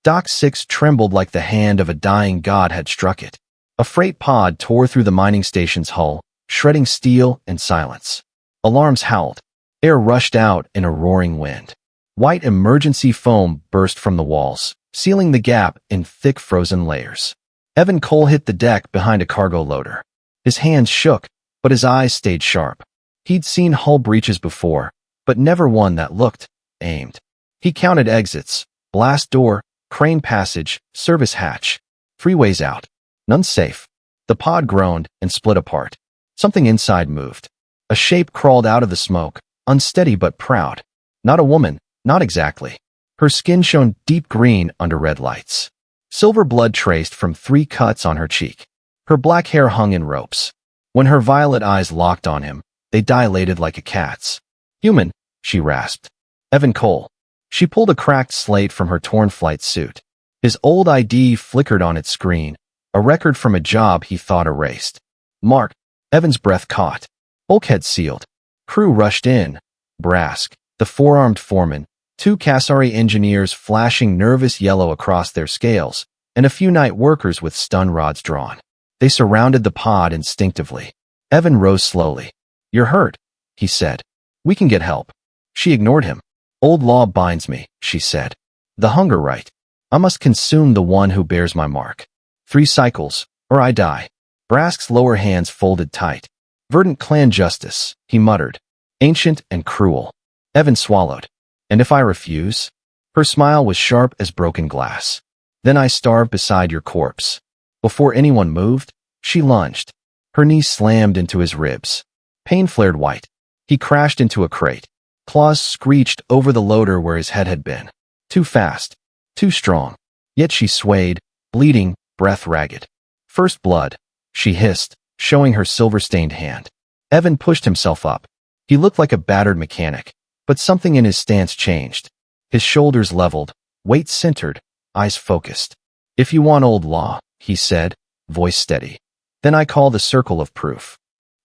Dock 6 trembled like the hand of a dying god had struck it. A freight pod tore through the mining station's hull, shredding steel and silence. Alarms howled. Air rushed out in a roaring wind. White emergency foam burst from the walls, sealing the gap in thick frozen layers. Evan Cole hit the deck behind a cargo loader. His hands shook, but his eyes stayed sharp. He'd seen hull breaches before, but never one that looked aimed. He counted exits: blast door, crane passage, service hatch. 3 ways out. None safe. The pod groaned and split apart. Something inside moved. A shape crawled out of the smoke, unsteady but proud. Not a woman, not exactly. Her skin shone deep green under red lights. Silver blood traced from 3 cuts on her cheek. Her black hair hung in ropes. When her violet eyes locked on him, they dilated like a cat's. "Human," she rasped. "Evan Cole." She pulled a cracked slate from her torn flight suit. His old ID flickered on its screen, a record from a job he thought erased. Mark. Evan's breath caught. Bulkhead sealed. Crew rushed in. Brask, the 4-armed foreman, 2 Kasari engineers flashing nervous yellow across their scales, and a few night workers with stun rods drawn. They surrounded the pod instinctively. Evan rose slowly. "You're hurt," he said. "We can get help." She ignored him. "Old law binds me," she said. "The hunger right. I must consume the one who bears my mark. 3 cycles, or I die." Brask's lower hands folded tight. "Verdant clan justice," he muttered. "Ancient and cruel." Evan swallowed. "And if I refuse?" Her smile was sharp as broken glass. "Then I starve beside your corpse." Before anyone moved, she lunged. Her knee slammed into his ribs. Pain flared white. He crashed into a crate. Claws screeched over the loader where his head had been. Too fast. Too strong. Yet she swayed, bleeding, breath ragged. "First blood," she hissed, showing her silver-stained hand. Evan pushed himself up. He looked like a battered mechanic, but something in his stance changed. His shoulders leveled, weight centered, eyes focused. "If you want old law," he said, voice steady, "then I call the circle of proof."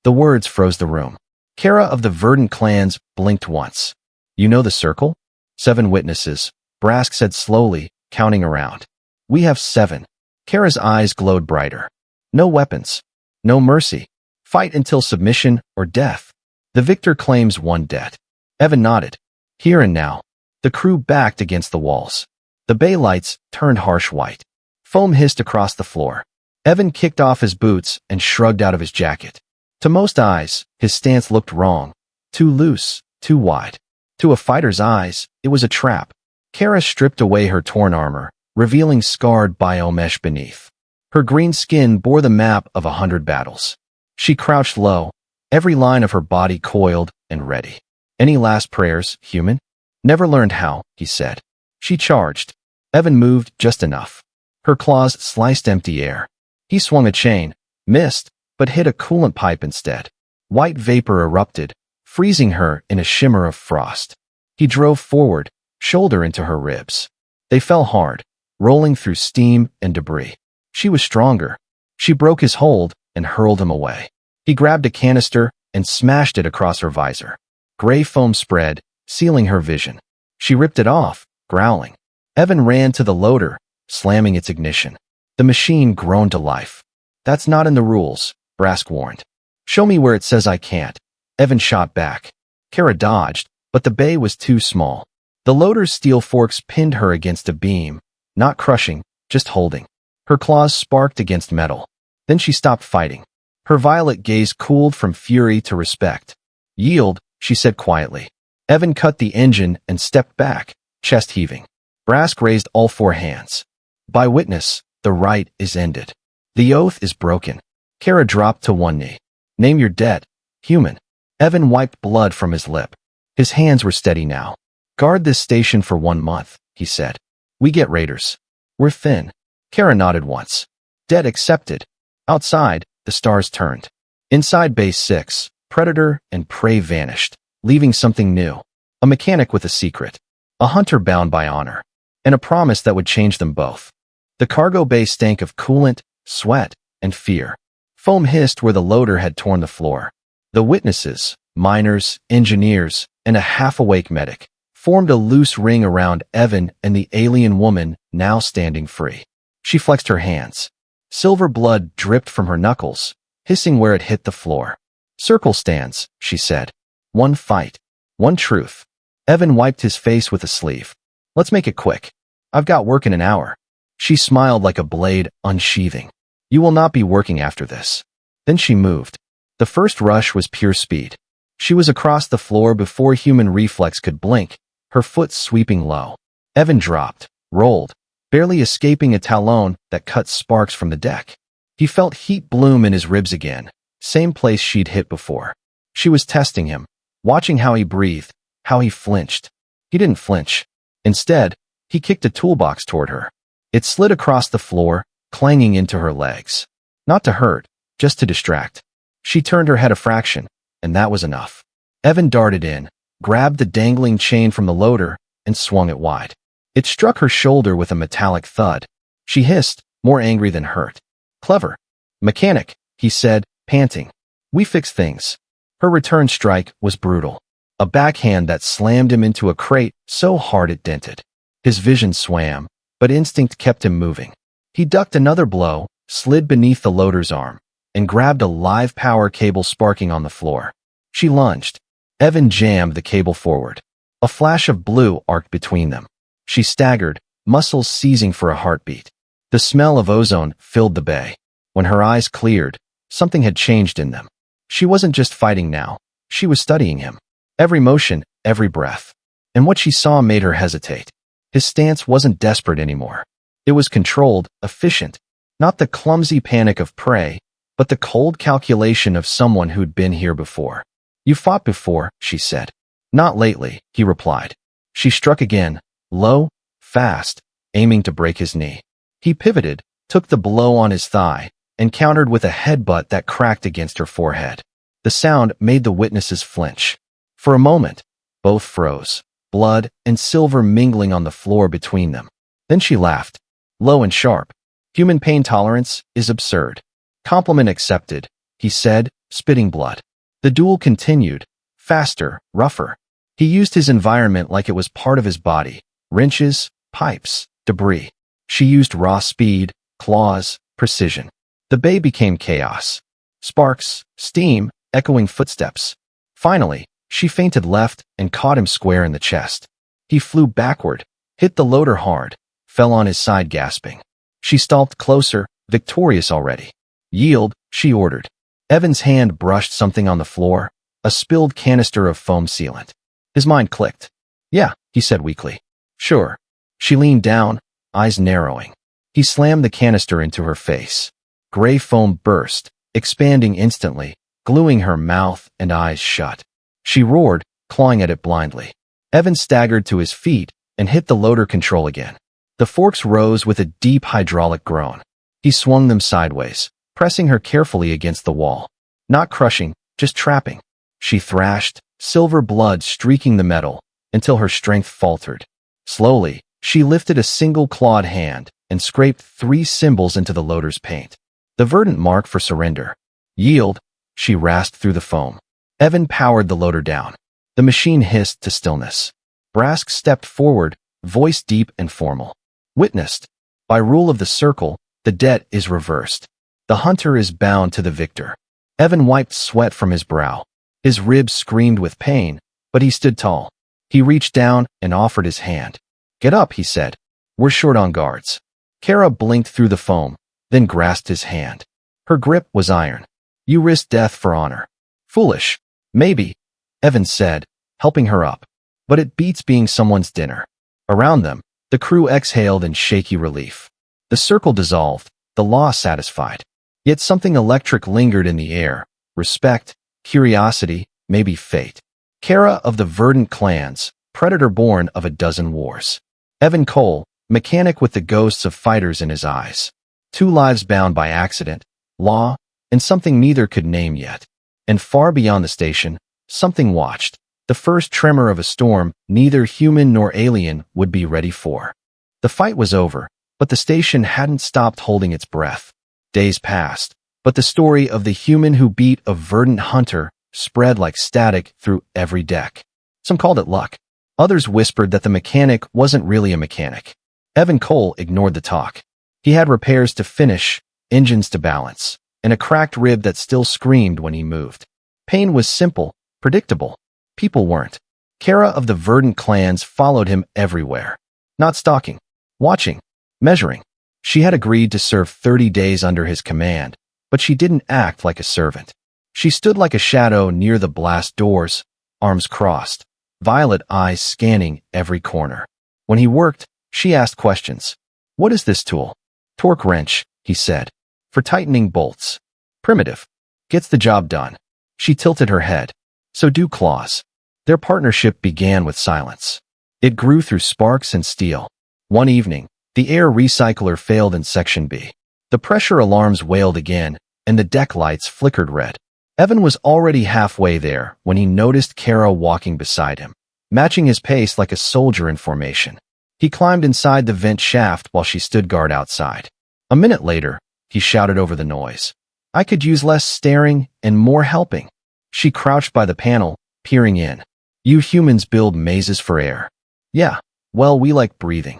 The words froze the room. Kara of the Verdant clans blinked once. "You know the circle?" 7 witnesses, Brask said slowly, counting around. "We have 7. Kara's eyes glowed brighter. "No weapons. No mercy. Fight until submission or death. The victor claims 1 debt." Evan nodded. Here and now. The crew backed against the walls. The bay lights turned harsh white. Foam hissed across the floor. Evan kicked off his boots and shrugged out of his jacket. To most eyes, his stance looked wrong. Too loose, too wide. To a fighter's eyes, it was a trap. Kara stripped away her torn armor, revealing scarred biomesh beneath. Her green skin bore the map of 100 battles. She crouched low, every line of her body coiled and ready. "Any last prayers, human?" "Never learned how," he said. She charged. Evan moved just enough. Her claws sliced empty air. He swung a chain, missed, but hit a coolant pipe instead. White vapor erupted, freezing her in a shimmer of frost. He drove forward, shoulder into her ribs. They fell hard, rolling through steam and debris. She was stronger. She broke his hold and hurled him away. He grabbed a canister and smashed it across her visor. Gray foam spread, sealing her vision. She ripped it off, growling. Evan ran to the loader, slamming its ignition. The machine groaned to life. "That's not in the rules," Brask warned. "Show me where it says I can't." Evan shot back. Kara dodged, but the bay was too small. The loader's steel forks pinned her against a beam, not crushing, just holding. Her claws sparked against metal. Then she stopped fighting. Her violet gaze cooled from fury to respect. "Yield," she said quietly. Evan cut the engine and stepped back, chest heaving. Brask raised all 4 hands. "By witness, the right is ended. The oath is broken." Kara dropped to one knee. "Name your debt, human." Evan wiped blood from his lip. His hands were steady now. "Guard this station for 1 month," he said. "We get raiders. We're thin." Kara nodded once. Debt accepted. Outside, the stars turned. Inside Base 6, predator and prey vanished, leaving something new. A mechanic with a secret. A hunter bound by honor. And a promise that would change them both. The cargo bay stank of coolant, sweat, and fear. Foam hissed where the loader had torn the floor. The witnesses, miners, engineers, and a half-awake medic, formed a loose ring around Evan and the alien woman now standing free. She flexed her hands. Silver blood dripped from her knuckles, hissing where it hit the floor. "Circle stands," she said. "One fight. One truth." Evan wiped his face with a sleeve. "Let's make it quick. I've got work in an hour." She smiled like a blade unsheathing. "You will not be working after this." Then she moved. The first rush was pure speed. She was across the floor before human reflex could blink, her foot sweeping low. Evan dropped, rolled, barely escaping a talon that cut sparks from the deck. He felt heat bloom in his ribs again, same place she'd hit before. She was testing him, watching how he breathed, how he flinched. He didn't flinch. Instead, he kicked a toolbox toward her. It slid across the floor, clanging into her legs. Not to hurt, just to distract. She turned her head a fraction, and that was enough. Evan darted in, grabbed the dangling chain from the loader, and swung it wide. It struck her shoulder with a metallic thud. She hissed, more angry than hurt. "Clever. Mechanic," he said, panting. "We fix things." Her return strike was brutal. A backhand that slammed him into a crate so hard it dented. His vision swam, but instinct kept him moving. He ducked another blow, slid beneath the loader's arm, and grabbed a live power cable sparking on the floor. She lunged. Evan jammed the cable forward. A flash of blue arced between them. She staggered, muscles seizing for a heartbeat. The smell of ozone filled the bay. When her eyes cleared, something had changed in them. She wasn't just fighting now. She was studying him. Every motion, every breath. And what she saw made her hesitate. His stance wasn't desperate anymore. It was controlled, efficient. Not the clumsy panic of prey, but the cold calculation of someone who'd been here before. "You fought before," she said. "Not lately," he replied. She struck again, low, fast, aiming to break his knee. He pivoted, took the blow on his thigh, and countered with a headbutt that cracked against her forehead. The sound made the witnesses flinch. For a moment, both froze, blood and silver mingling on the floor between them. Then she laughed, low and sharp. "Human pain tolerance is absurd." "Compliment accepted," he said, spitting blood. The duel continued, faster, rougher. He used his environment like it was part of his body. Wrenches, pipes, debris. She used raw speed, claws, precision. The bay became chaos. Sparks, steam, echoing footsteps. Finally, she feinted left and caught him square in the chest. He flew backward, hit the loader hard, fell on his side gasping. She stalked closer, victorious already. "Yield," she ordered. Evan's hand brushed something on the floor, a spilled canister of foam sealant. His mind clicked. "Yeah," he said weakly. "Sure." She leaned down, eyes narrowing. He slammed the canister into her face. Gray foam burst, expanding instantly, gluing her mouth and eyes shut. She roared, clawing at it blindly. Evan staggered to his feet and hit the loader control again. The forks rose with a deep hydraulic groan. He swung them sideways, pressing her carefully against the wall. Not crushing, just trapping. She thrashed, silver blood streaking the metal, until her strength faltered. Slowly, she lifted a single clawed hand and scraped 3 symbols into the loader's paint. The verdant mark for surrender. "Yield," she rasped through the foam. Evan powered the loader down. The machine hissed to stillness. Brask stepped forward, voice deep and formal. "Witnessed. By rule of the circle, the debt is reversed. The hunter is bound to the victor." Evan wiped sweat from his brow. His ribs screamed with pain, but he stood tall. He reached down and offered his hand. "Get up," he said. "We're short on guards." Kara blinked through the foam, then grasped his hand. Her grip was iron. "You risk death for honor." "Foolish. Maybe," Evan said, helping her up. "But it beats being someone's dinner." Around them, the crew exhaled in shaky relief. The circle dissolved, the law satisfied. Yet something electric lingered in the air. Respect, curiosity, maybe fate. Kara of the verdant clans, predator born of a dozen wars. Evan Cole, mechanic with the ghosts of fighters in his eyes. 2 lives bound by accident, law, and something neither could name yet. And far beyond the station, something watched. The first tremor of a storm neither human nor alien would be ready for. The fight was over, but the station hadn't stopped holding its breath. Days passed, but the story of the human who beat a verdant hunter spread like static through every deck. Some called it luck. Others whispered that the mechanic wasn't really a mechanic. Evan Cole ignored the talk. He had repairs to finish, engines to balance, and a cracked rib that still screamed when he moved. Pain was simple, predictable. People weren't. Kara of the Verdant clans followed him everywhere. Not stalking, watching, measuring. She had agreed to serve 30 days under his command, but she didn't act like a servant. She stood like a shadow near the blast doors, arms crossed, violet eyes scanning every corner. When he worked, she asked questions. What is this tool? Torque wrench, he said. For tightening bolts. Primitive. Gets the job done. She tilted her head. So do claws. Their partnership began with silence. It grew through sparks and steel. One evening, the air recycler failed in Section B. The pressure alarms wailed again, and the deck lights flickered red. Evan was already halfway there when he noticed Kara walking beside him, matching his pace like a soldier in formation. He climbed inside the vent shaft while she stood guard outside. A minute later, he shouted over the noise. I could use less staring and more helping. She crouched by the panel, peering in. You humans build mazes for air. Yeah, well, we like breathing.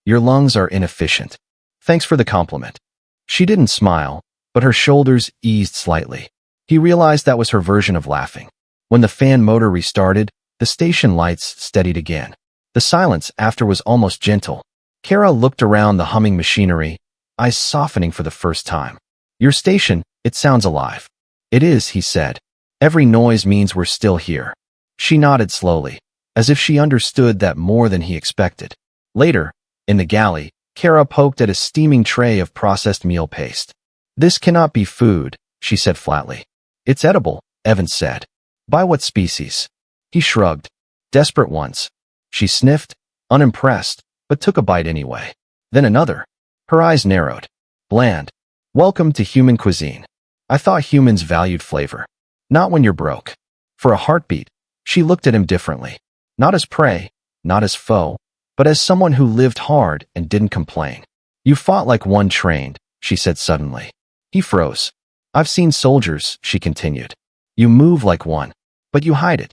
Your lungs are inefficient. Thanks for the compliment. She didn't smile, but her shoulders eased slightly. He realized that was her version of laughing. When the fan motor restarted, the station lights steadied again. The silence after was almost gentle. Kara looked around the humming machinery, eyes softening for the first time. Your station, it sounds alive. It is, he said. Every noise means we're still here. She nodded slowly, as if she understood that more than he expected. Later, in the galley, Kara poked at a steaming tray of processed meal paste. This cannot be food, she said flatly. It's edible, Evans said. By what species? He shrugged. Desperate ones. She sniffed, unimpressed, but took a bite anyway. Then another. Her eyes narrowed. Bland. Welcome to human cuisine. I thought humans valued flavor. Not when you're broke. For a heartbeat, she looked at him differently. Not as prey, not as foe, but as someone who lived hard and didn't complain. You fought like one trained, she said suddenly. He froze. I've seen soldiers, she continued. You move like one, but you hide it.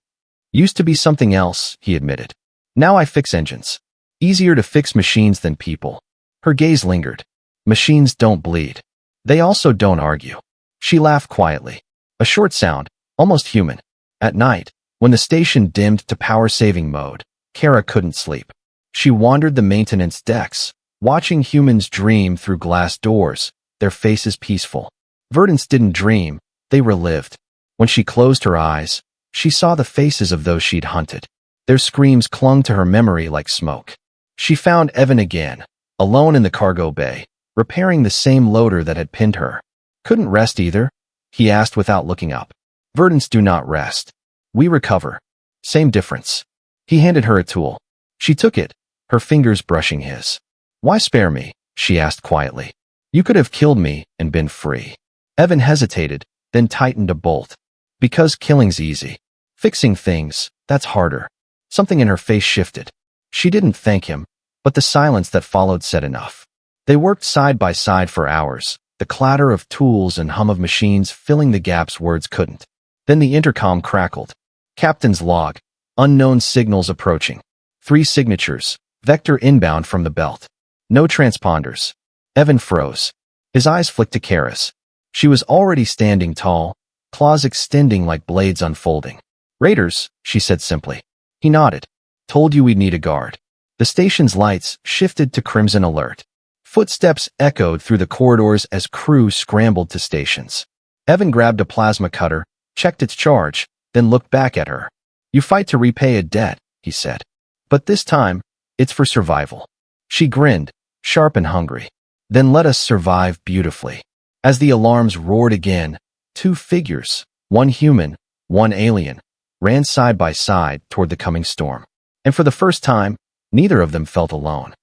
Used to be something else, he admitted. Now I fix engines. Easier to fix machines than people. Her gaze lingered. Machines don't bleed. They also don't argue. She laughed quietly. A short sound, almost human. At night, when the station dimmed to power-saving mode, Kara couldn't sleep. She wandered the maintenance decks, watching humans dream through glass doors, their faces peaceful. Verdants didn't dream, they relived. When she closed her eyes, she saw the faces of those she'd hunted. Their screams clung to her memory like smoke. She found Evan again, alone in the cargo bay, repairing the same loader that had pinned her. Couldn't rest either? He asked without looking up. Verdants do not rest. We recover. Same difference. He handed her a tool. She took it, her fingers brushing his. Why spare me? She asked quietly. You could have killed me and been free. Evan hesitated, then tightened a bolt. Because killing's easy. Fixing things, that's harder. Something in her face shifted. She didn't thank him, but the silence that followed said enough. They worked side by side for hours, the clatter of tools and hum of machines filling the gaps words couldn't. Then the intercom crackled. Captain's log. Unknown signals approaching. 3 signatures. Vector inbound from the belt. No transponders. Evan froze. His eyes flicked to Kara's. She was already standing tall, claws extending like blades unfolding. Raiders, she said simply. He nodded. Told you we'd need a guard. The station's lights shifted to crimson alert. Footsteps echoed through the corridors as crew scrambled to stations. Evan grabbed a plasma cutter, checked its charge, then looked back at her. You fight to repay a debt, he said. But this time, it's for survival. She grinned, sharp and hungry. Then let us survive beautifully. As the alarms roared again, 2 figures, one human, one alien, ran side by side toward the coming storm. And for the first time, neither of them felt alone.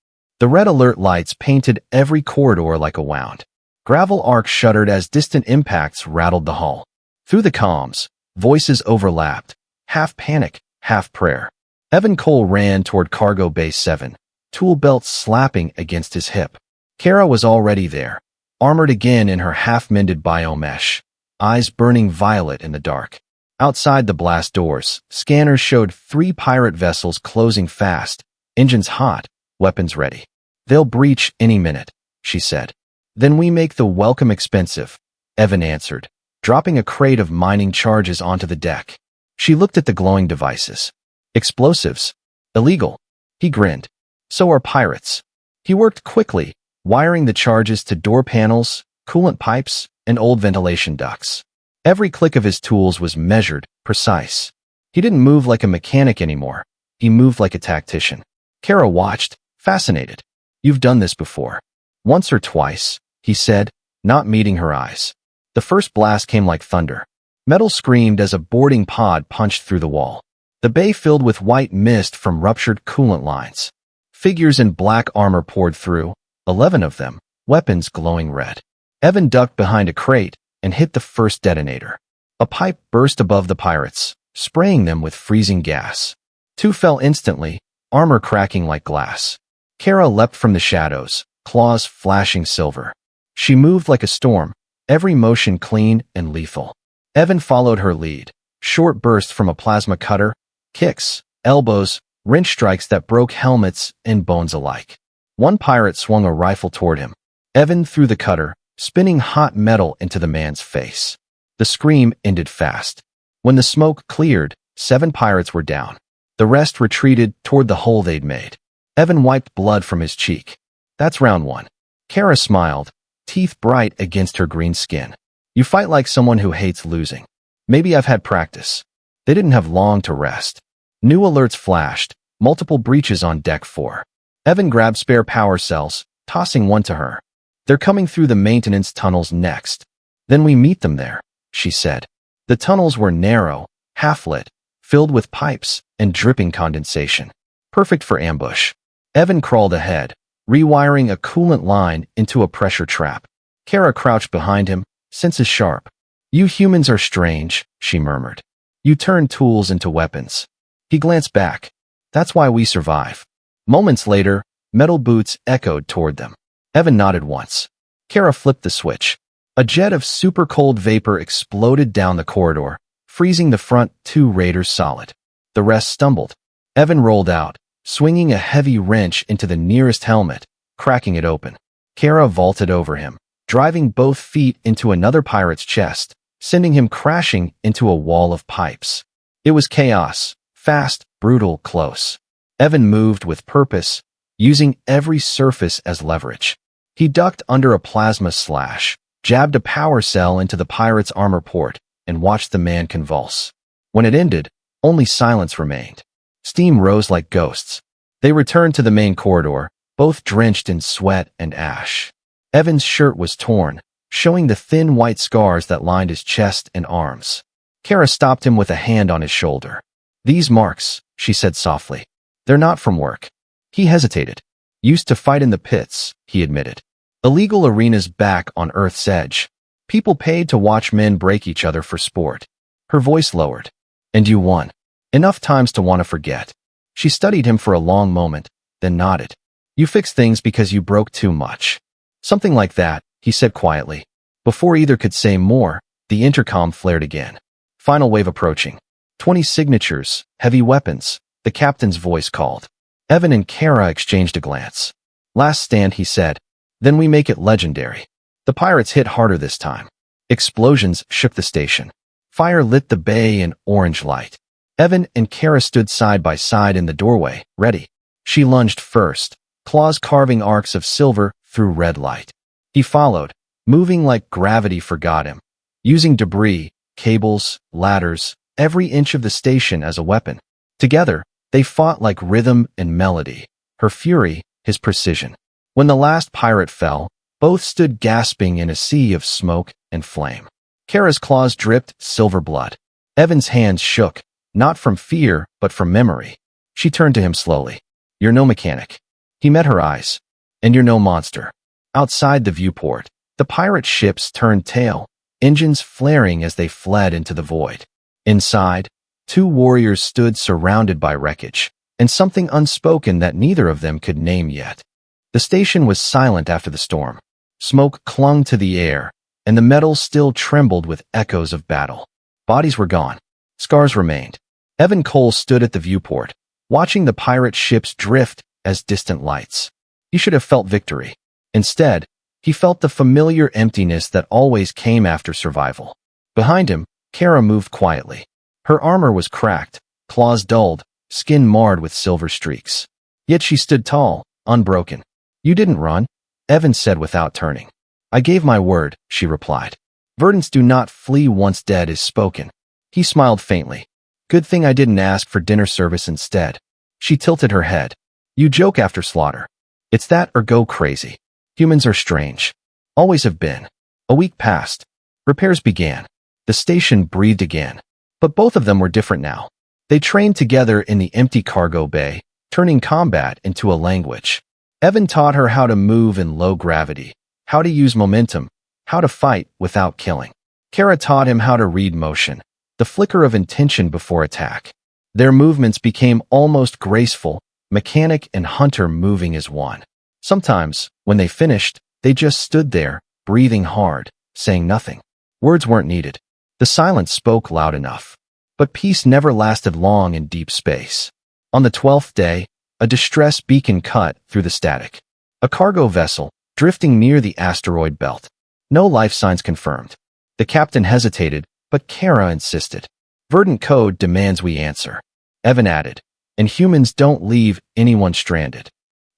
The red alert lights painted every corridor like a wound. Gravel arcs shuddered as distant impacts rattled the hull. Through the comms, voices overlapped, half panic, half prayer. Evan Cole ran toward Cargo Bay 7, tool belts slapping against his hip. Kara was already there, armored again in her half-mended biomesh, eyes burning violet in the dark. Outside the blast doors, scanners showed 3 pirate vessels closing fast, engines hot, weapons ready. They'll breach any minute, she said. Then we make the welcome expensive, Evan answered, dropping a crate of mining charges onto the deck. She looked at the glowing devices. Explosives. Illegal. He grinned. So are pirates. He worked quickly, wiring the charges to door panels, coolant pipes, and old ventilation ducts. Every click of his tools was measured, precise. He didn't move like a mechanic anymore. He moved like a tactician. Kara watched, fascinated. You've done this before. Once or twice, he said, not meeting her eyes. The first blast came like thunder. Metal screamed as a boarding pod punched through the wall. The bay filled with white mist from ruptured coolant lines. Figures in black armor poured through, 11 of them, weapons glowing red. Evan ducked behind a crate and hit the first detonator. A pipe burst above the pirates, spraying them with freezing gas. 2 fell instantly, armor cracking like glass. Kara leapt from the shadows, claws flashing silver. She moved like a storm, every motion clean and lethal. Evan followed her lead. Short bursts from a plasma cutter, kicks, elbows, wrench strikes that broke helmets and bones alike. One pirate swung a rifle toward him. Evan threw the cutter, spinning hot metal into the man's face. The scream ended fast. When the smoke cleared, 7 pirates were down. The rest retreated toward the hole they'd made. Evan wiped blood from his cheek. That's round 1. Kara smiled, teeth bright against her green skin. You fight like someone who hates losing. Maybe I've had practice. They didn't have long to rest. New alerts flashed, multiple breaches on deck 4. Evan grabbed spare power cells, tossing one to her. They're coming through the maintenance tunnels next. Then we meet them there, she said. The tunnels were narrow, half-lit, filled with pipes and dripping condensation. Perfect for ambush. Evan crawled ahead, rewiring a coolant line into a pressure trap. Kara crouched behind him, senses sharp. You humans are strange, she murmured. You turn tools into weapons. He glanced back. That's why we survive. Moments later, metal boots echoed toward them. Evan nodded once. Kara flipped the switch. A jet of super cold vapor exploded down the corridor, freezing the front 2 raiders solid. The rest stumbled. Evan rolled out, swinging a heavy wrench into the nearest helmet, cracking it open. Kara vaulted over him, driving both feet into another pirate's chest, sending him crashing into a wall of pipes. It was chaos, fast, brutal, close. Evan moved with purpose, using every surface as leverage. He ducked under a plasma slash, jabbed a power cell into the pirate's armor port, and watched the man convulse. When it ended, only silence remained. Steam rose like ghosts. They returned to the main corridor, both drenched in sweat and ash. Evan's shirt was torn, showing the thin white scars that lined his chest and arms. Kara stopped him with a hand on his shoulder. These marks, she said softly. They're not from work. He hesitated. Used to fight in the pits, he admitted. Illegal arenas back on Earth's edge. People paid to watch men break each other for sport. Her voice lowered. And you won. Enough times to want to forget. She studied him for a long moment, then nodded. You fixed things because you broke too much. Something like that, he said quietly. Before either could say more, the intercom flared again. Final wave approaching. 20 signatures, heavy weapons, the captain's voice called. Evan and Kara exchanged a glance. Last stand, he said. Then we make it legendary. The pirates hit harder this time. Explosions shook the station. Fire lit the bay in orange light. Evan and Kara stood side by side in the doorway, ready. She lunged first, claws carving arcs of silver through red light. He followed, moving like gravity forgot him, using debris, cables, ladders, every inch of the station as a weapon. Together, they fought like rhythm and melody, her fury, his precision. When the last pirate fell, both stood gasping in a sea of smoke and flame. Kara's claws dripped silver blood. Evan's hands shook, not from fear, but from memory. She turned to him slowly. You're no mechanic. He met her eyes. And you're no monster. Outside the viewport, the pirate ships turned tail, engines flaring as they fled into the void. Inside, 2 warriors stood surrounded by wreckage, and something unspoken that neither of them could name yet. The station was silent after the storm. Smoke clung to the air, and the metal still trembled with echoes of battle. Bodies were gone. Scars remained. Evan Cole stood at the viewport, watching the pirate ships drift as distant lights. He should have felt victory. Instead, he felt the familiar emptiness that always came after survival. Behind him, Kara moved quietly. Her armor was cracked, claws dulled, skin marred with silver streaks. Yet she stood tall, unbroken. "You didn't run," Evan said without turning. "I gave my word," she replied. "Verdants do not flee once dead is spoken." He smiled faintly. "Good thing I didn't ask for dinner service instead." She tilted her head. "You joke after slaughter. It's that or go crazy. Humans are strange. Always have been." A week passed. Repairs began. The station breathed again. But both of them were different now. They trained together in the empty cargo bay, turning combat into a language. Evan taught her how to move in low gravity, how to use momentum, how to fight without killing. Kara taught him how to read motion, the flicker of intention before attack. Their movements became almost graceful, Mechanic and Hunter moving as one. Sometimes, when they finished, they just stood there, breathing hard, saying nothing. Words weren't needed. The silence spoke loud enough. But peace never lasted long in deep space. On the 12th day, a distress beacon cut through the static. A cargo vessel, drifting near the asteroid belt. No life signs confirmed. The captain hesitated, but Kara insisted. "Verdant code demands we answer." Evan added, "And humans don't leave anyone stranded."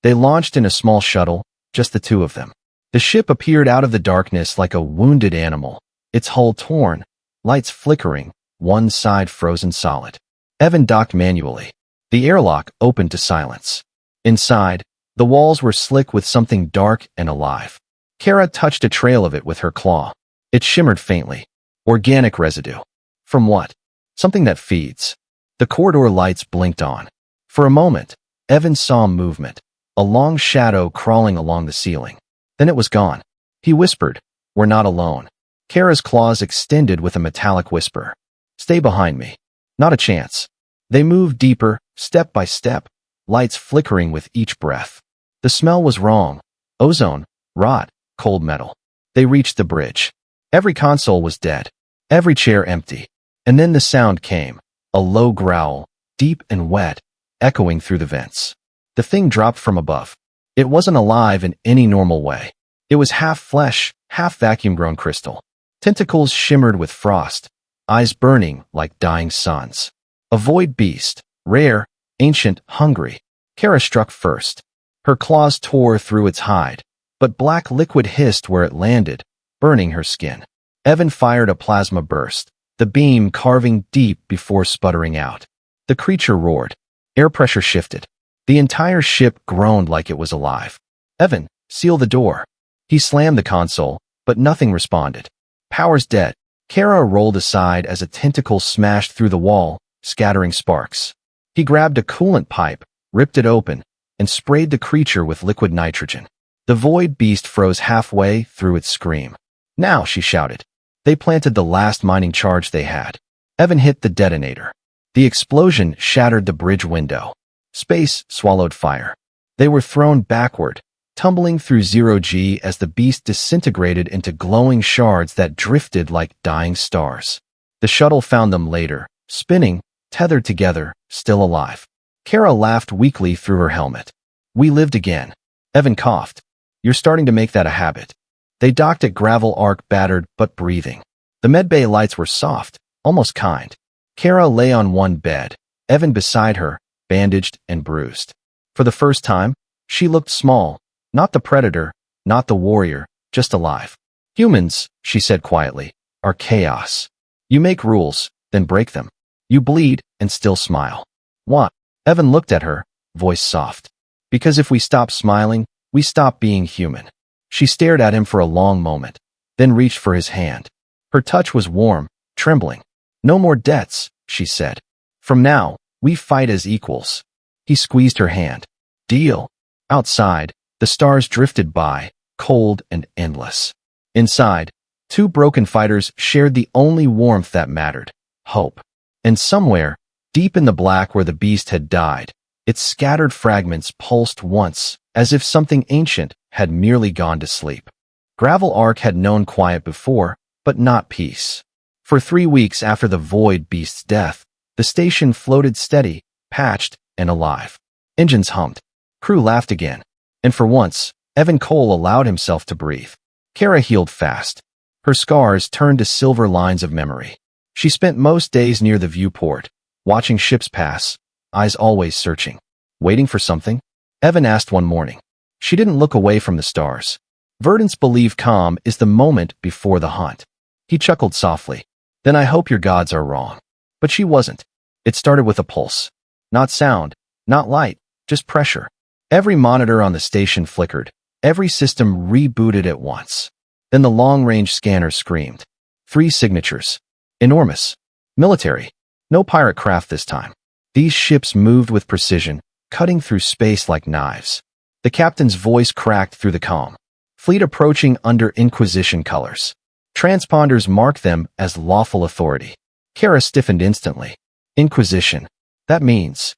They launched in a small shuttle, just the two of them. The ship appeared out of the darkness like a wounded animal, its hull torn, lights flickering, one side frozen solid. Evan docked manually. The airlock opened to silence. Inside, the walls were slick with something dark and alive. Kara touched a trail of it with her claw. It shimmered faintly. Organic residue. From what? Something that feeds. The corridor lights blinked on. For a moment, Evan saw movement, a long shadow crawling along the ceiling. Then it was gone. He whispered, "We're not alone." Kara's claws extended with a metallic whisper. "Stay behind me." Not a chance. They moved deeper, step by step, lights flickering with each breath. The smell was wrong. Ozone, rot, cold metal. They reached the bridge. Every console was dead. Every chair empty. And then the sound came. A low growl, deep and wet, echoing through the vents. The thing dropped from above. It wasn't alive in any normal way. It was half flesh, half vacuum-grown crystal. Tentacles shimmered with frost, eyes burning like dying suns. A void beast, rare, ancient, hungry. Kara struck first. Her claws tore through its hide, but black liquid hissed where it landed, burning her skin. Evan fired a plasma burst, the beam carving deep before sputtering out. The creature roared. Air pressure shifted. The entire ship groaned like it was alive. "Evan, seal the door." He slammed the console, but nothing responded. "Power's dead." Kara rolled aside as a tentacle smashed through the wall, scattering sparks. He grabbed a coolant pipe, ripped it open, and sprayed the creature with liquid nitrogen. The void beast froze halfway through its scream. "Now," she shouted. They planted the last mining charge they had. Evan hit the detonator. The explosion shattered the bridge window. Space swallowed fire. They were thrown backward, tumbling through zero-G as the beast disintegrated into glowing shards that drifted like dying stars. The shuttle found them later, spinning, tethered together, still alive. Kara laughed weakly through her helmet. "We lived again." Evan coughed. "You're starting to make that a habit." They docked at Gravel Arc, battered but breathing. The medbay lights were soft, almost kind. Kara lay on one bed, Evan beside her, bandaged and bruised. For the first time, she looked small, not the predator, not the warrior, just alive. "Humans," she said quietly, "are chaos. You make rules, then break them. You bleed and still smile." "What?" Evan looked at her, voice soft. "Because if we stop smiling, we stop being human." She stared at him for a long moment, then reached for his hand. Her touch was warm, trembling. "No more debts," she said. "From now, we fight as equals." He squeezed her hand. "Deal." Outside, the stars drifted by, cold and endless. Inside, two broken fighters shared the only warmth that mattered, hope. And somewhere, deep in the black where the beast had died, its scattered fragments pulsed once, as if something ancient had merely gone to sleep. Gravel Arc had known quiet before, but not peace. For 3 weeks after the Void Beast's death, the station floated steady, patched, and alive. Engines hummed. Crew laughed again. And for once, Evan Cole allowed himself to breathe. Kara healed fast. Her scars turned to silver lines of memory. She spent most days near the viewport, watching ships pass, eyes always searching. Waiting for something? Evan asked one morning. She didn't look away from the stars. Verdants believe calm is the moment before the hunt. He chuckled softly. Then I hope your gods are wrong. But she wasn't. It started with a pulse. Not sound, not light, just pressure. Every monitor on the station flickered. Every system rebooted at once. Then the long-range scanner screamed. 3 signatures. Enormous. Military. No pirate craft this time. These ships moved with precision, cutting through space like knives. The captain's voice cracked through the calm. Fleet approaching under Inquisition colors. Transponders mark them as lawful authority. Kara stiffened instantly. Inquisition. That means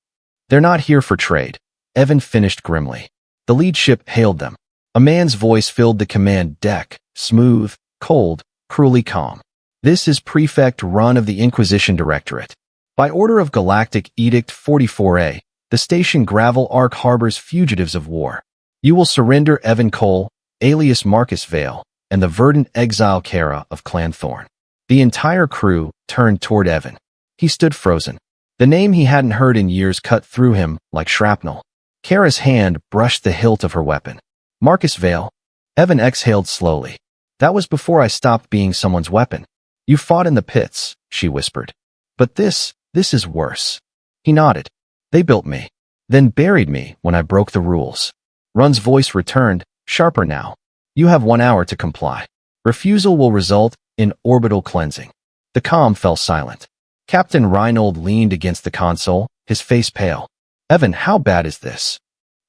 they're not here for trade. Evan finished grimly. The lead ship hailed them. A man's voice filled the command deck, smooth, cold, cruelly calm. This is Prefect Run of the Inquisition Directorate. By order of Galactic Edict 44A, the station Gravel Arc harbors fugitives of war. You will surrender Evan Cole, alias Marcus Vale, and the verdant exile Kara of Clan Thorn. The entire crew turned toward Evan. He stood frozen. The name he hadn't heard in years cut through him like shrapnel. Kara's hand brushed the hilt of her weapon. Marcus Vale. Evan exhaled slowly. That was before I stopped being someone's weapon. You fought in the pits, she whispered. But this is worse. He nodded. They built me, then buried me when I broke the rules. Run's voice returned, sharper now. You have 1 hour to comply. Refusal will result in orbital cleansing. The comm fell silent. Captain Reinhold leaned against the console, his face pale. Evan, how bad is this?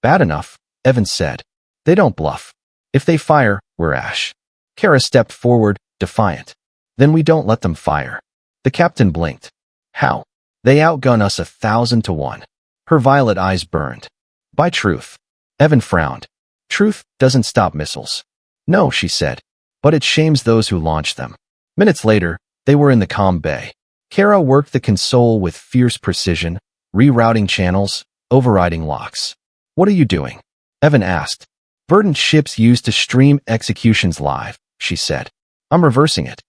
Bad enough, Evan said. They don't bluff. If they fire, we're ash. Kara stepped forward, defiant. Then we don't let them fire. The captain blinked. How? They outgun us 1,000 to 1. Her violet eyes burned. By truth. Evan frowned. Truth doesn't stop missiles. No, she said. But it shames those who launch them. Minutes later, they were in the comm bay. Kara worked the console with fierce precision, rerouting channels, overriding locks. What are you doing? Evan asked. Verdant ships used to stream executions live, she said. I'm reversing it.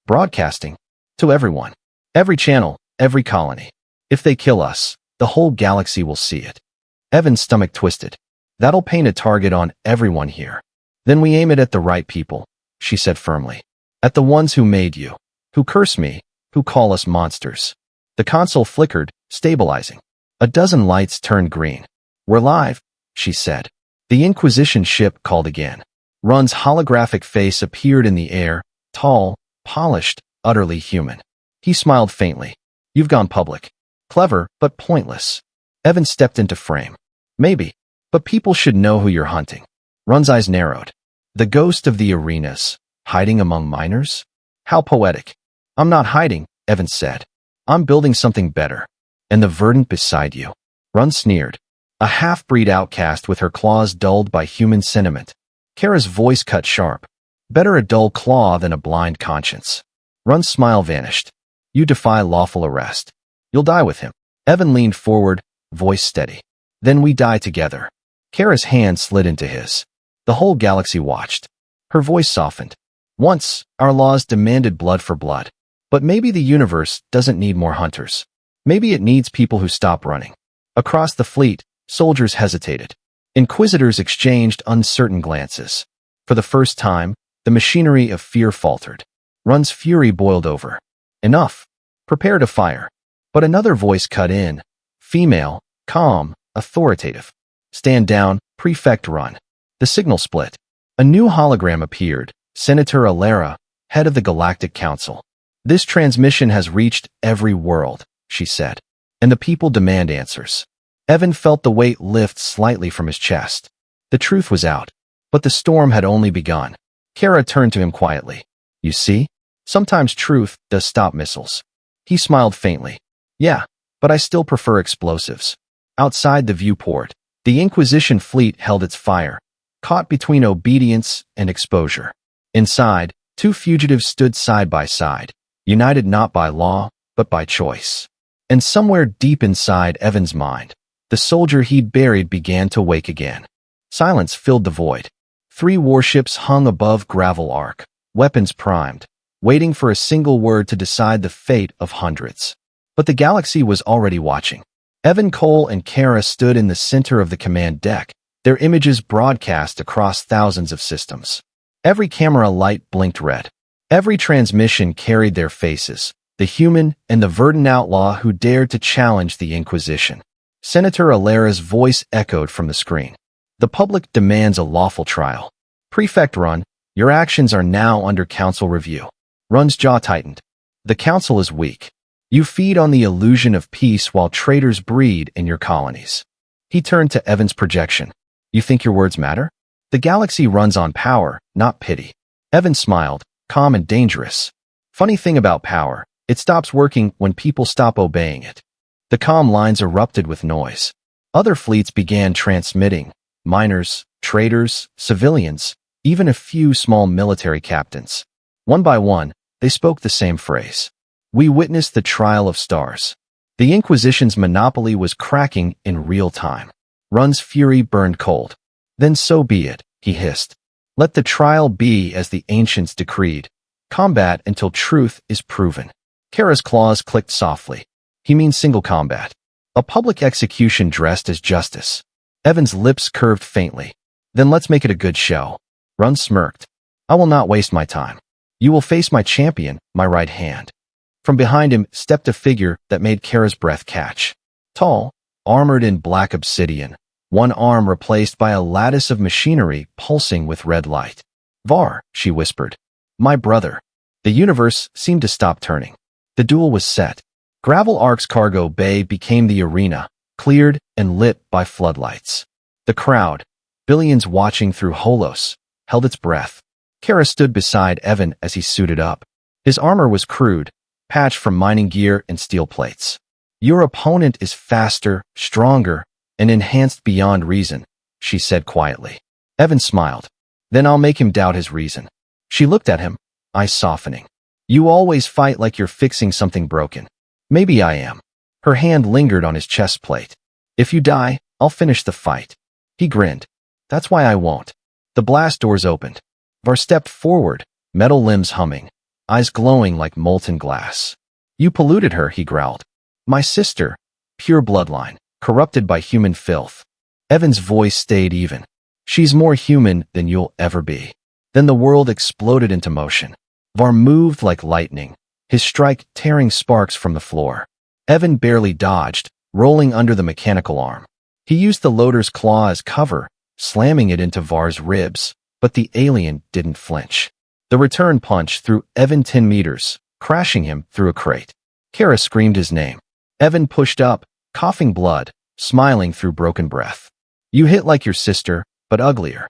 Broadcasting. To everyone. Every channel, every colony. If they kill us, the whole galaxy will see it. Evan's stomach twisted. That'll paint a target on everyone here. Then we aim it at the right people, she said firmly. At the ones who made you, who curse me, who call us monsters. The console flickered, stabilizing. A dozen lights turned green. We're live, she said. The Inquisition ship called again. Run's holographic face appeared in the air, tall, polished, utterly human. He smiled faintly. You've gone public. Clever, but pointless. Evan stepped into frame. Maybe, but people should know who you're hunting. Run's eyes narrowed. The ghost of the arenas, hiding among miners? How poetic. I'm not hiding, Evan said. I'm building something better. And the verdant beside you. Run sneered. A half-breed outcast with her claws dulled by human sentiment. Kara's voice cut sharp. Better a dull claw than a blind conscience. Run's smile vanished. You defy lawful arrest. You'll die with him. Evan leaned forward, voice steady. Then we die together. Kara's hand slid into his. The whole galaxy watched. Her voice softened. Once, our laws demanded blood for blood. But maybe the universe doesn't need more hunters. Maybe it needs people who stop running. Across the fleet, soldiers hesitated. Inquisitors exchanged uncertain glances. For the first time, the machinery of fear faltered. Run's fury boiled over. Enough. Prepare to fire. But another voice cut in. Female, calm, authoritative. Stand down, Prefect Run. The signal split. A new hologram appeared. Senator Alara, head of the Galactic Council. This transmission has reached every world, she said. And the people demand answers. Evan felt the weight lift slightly from his chest. The truth was out. But the storm had only begun. Kara turned to him quietly. You see? Sometimes truth does stop missiles. He smiled faintly. Yeah, but I still prefer explosives. Outside the viewport, the Inquisition fleet held its fire, caught between obedience and exposure. Inside, two fugitives stood side by side, united not by law, but by choice. And somewhere deep inside Evan's mind, the soldier he'd buried began to wake again. Silence filled the void. 3 warships hung above Gravel Arc, weapons primed, waiting for a single word to decide the fate of hundreds. But the galaxy was already watching. Evan, Cole, and Kara stood in the center of the command deck, their images broadcast across thousands of systems. Every camera light blinked red. Every transmission carried their faces, the human and the verdant outlaw who dared to challenge the Inquisition. Senator Alera's voice echoed from the screen. The public demands a lawful trial. Prefect Run, your actions are now under council review. Run's jaw tightened. The council is weak. You feed on the illusion of peace while traitors breed in your colonies. He turned to Evan's projection. You think your words matter? The galaxy runs on power, not pity. Evan smiled, calm and dangerous. Funny thing about power, it stops working when people stop obeying it. The comm lines erupted with noise. Other fleets began transmitting. Miners, traders, civilians, even a few small military captains. One by one, they spoke the same phrase. We witnessed the trial of stars. The Inquisition's monopoly was cracking in real time. Run's fury burned cold. Then so be it, he hissed. Let the trial be as the ancients decreed. Combat until truth is proven. Kara's claws clicked softly. He means single combat. A public execution dressed as justice. Evan's lips curved faintly. Then let's make it a good show. Run smirked. I will not waste my time. You will face my champion, my right hand. From behind him stepped a figure that made Kara's breath catch. Tall, armored in black obsidian, one arm replaced by a lattice of machinery pulsing with red light. Var, she whispered. My brother. The universe seemed to stop turning. The duel was set. Gravel Arc's cargo bay became the arena, cleared and lit by floodlights. The crowd, billions watching through holos, held its breath. Kara stood beside Evan as he suited up. His armor was crude, patched from mining gear and steel plates. Your opponent is faster, stronger, and enhanced beyond reason, she said quietly. Evan smiled. Then I'll make him doubt his reason. She looked at him, eyes softening. You always fight like you're fixing something broken. Maybe I am. Her hand lingered on his chest plate. If you die, I'll finish the fight. He grinned. That's why I won't. The blast doors opened. Var stepped forward, metal limbs humming, eyes glowing like molten glass. You polluted her, he growled. My sister, pure bloodline, corrupted by human filth. Evan's voice stayed even. She's more human than you'll ever be. Then the world exploded into motion. Var moved like lightning, his strike tearing sparks from the floor. Evan barely dodged, rolling under the mechanical arm. He used the loader's claw as cover, slamming it into Var's ribs, but the alien didn't flinch. The return punch threw Evan 10 meters, crashing him through a crate. Kara screamed his name. Evan pushed up, coughing blood, smiling through broken breath. You hit like your sister, but uglier.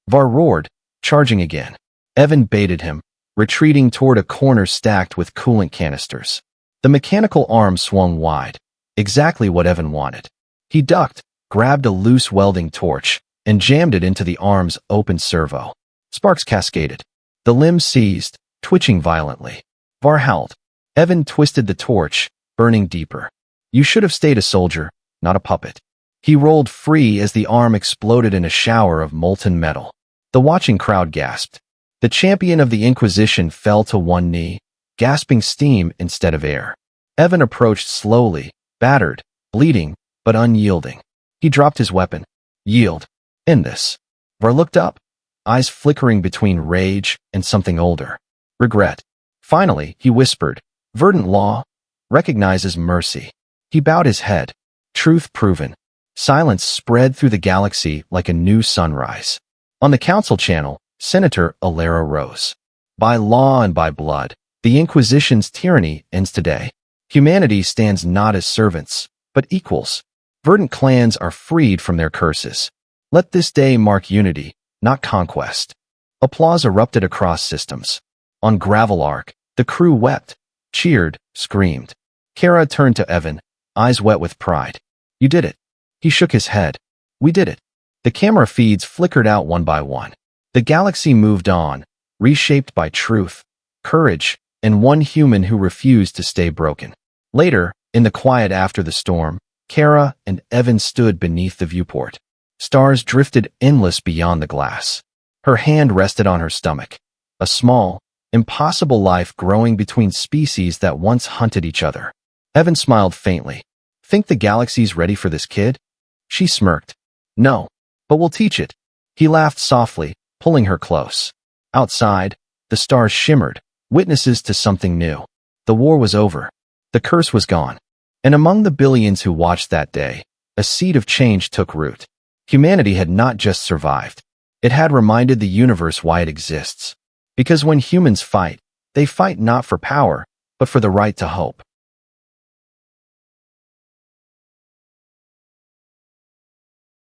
Var roared, charging again. Evan baited him, retreating toward a corner stacked with coolant canisters. The mechanical arm swung wide, exactly what Evan wanted. He ducked, grabbed a loose welding torch, and jammed it into the arm's open servo. Sparks cascaded. The limb seized, twitching violently. Var howled. Evan twisted the torch, burning deeper. You should have stayed a soldier, not a puppet. He rolled free as the arm exploded in a shower of molten metal. The watching crowd gasped. The champion of the Inquisition fell to one knee, gasping steam instead of air. Evan approached slowly, battered, bleeding, but unyielding. He dropped his weapon. Yield. End this. Var looked up, eyes flickering between rage and something older. Regret. Finally, he whispered, Verdant law recognizes mercy. He bowed his head. Truth proven. Silence spread through the galaxy like a new sunrise. On the council channel, Senator Alera rose. By law and by blood, the Inquisition's tyranny ends today. Humanity stands not as servants, but equals. Verdant clans are freed from their curses. Let this day mark unity, not conquest. Applause erupted across systems. On Gravel Arc, the crew wept, cheered, screamed. Kara turned to Evan, eyes wet with pride. You did it. He shook his head. We did it. The camera feeds flickered out one by one. The galaxy moved on, reshaped by truth, courage, and one human who refused to stay broken. Later, in the quiet after the storm, Kara and Evan stood beneath the viewport. Stars drifted endless beyond the glass. Her hand rested on her stomach. A small, impossible life growing between species that once hunted each other. Evan smiled faintly. Think the galaxy's ready for this kid? She smirked. No, but we'll teach it. He laughed softly, pulling her close. Outside, the stars shimmered, witnesses to something new. The war was over. The curse was gone. And among the billions who watched that day, a seed of change took root. Humanity had not just survived. It had reminded the universe why it exists. Because when humans fight, they fight not for power, but for the right to hope.